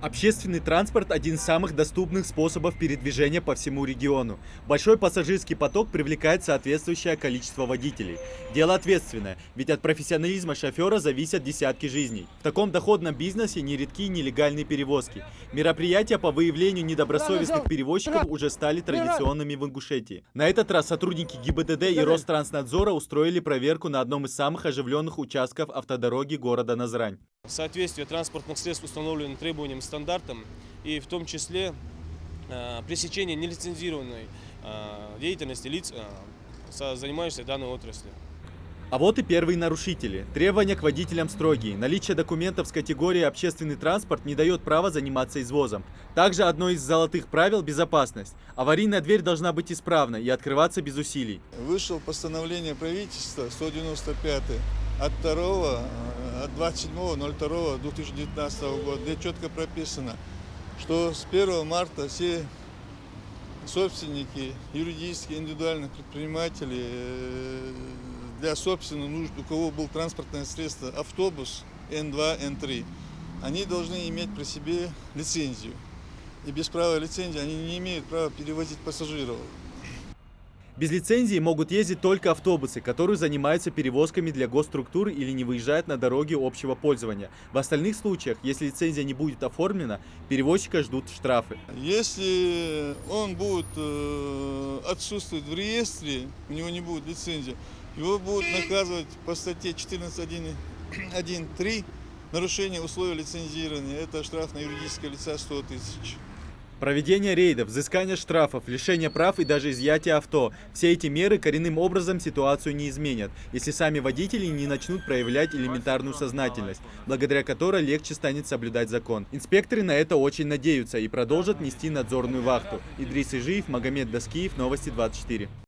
Общественный транспорт – один из самых доступных способов передвижения по всему региону. Большой пассажирский поток привлекает соответствующее количество водителей. Дело ответственное, ведь от профессионализма шофера зависят десятки жизней. В таком доходном бизнесе нередки нелегальные перевозки. Мероприятия по выявлению недобросовестных перевозчиков уже стали традиционными в Ингушетии. На этот раз сотрудники ГИБДД и Ространснадзора устроили проверку на одном из самых оживленных участков автодороги города Назрань. Соответствие транспортных средств установлено требованиям, стандартам, и в том числе пресечение нелицензированной деятельности лиц, занимающихся данной отраслью. А вот и первые нарушители. Требования к водителям строгие. Наличие документов с категории «общественный транспорт» не дает права заниматься извозом. Также одно из золотых правил – безопасность. Аварийная дверь должна быть исправна и открываться без усилий. Вышло постановление правительства 195 от 27.02.2019 года, где четко прописано, что с 1 марта все собственники, юридические, индивидуальные предприниматели для собственных нужд, у кого был транспортное средство автобус Н2, Н3, они должны иметь при себе лицензию. И без права лицензии они не имеют права перевозить пассажиров. Без лицензии могут ездить только автобусы, которые занимаются перевозками для госструктур или не выезжают на дороги общего пользования. В остальных случаях, если лицензия не будет оформлена, перевозчика ждут штрафы. Если он будет отсутствовать в реестре, у него не будет лицензии, его будут наказывать по статье 14.1.3 нарушение условий лицензирования. Это штраф на юридическое лицо 100 000. Проведение рейдов, взыскание штрафов, лишение прав и даже изъятие авто. Все эти меры коренным образом ситуацию не изменят, если сами водители не начнут проявлять элементарную сознательность, благодаря которой легче станет соблюдать закон. Инспекторы на это очень надеются и продолжат нести надзорную вахту. Идрис Ижиев, Магомед Даскиев, Новости 24.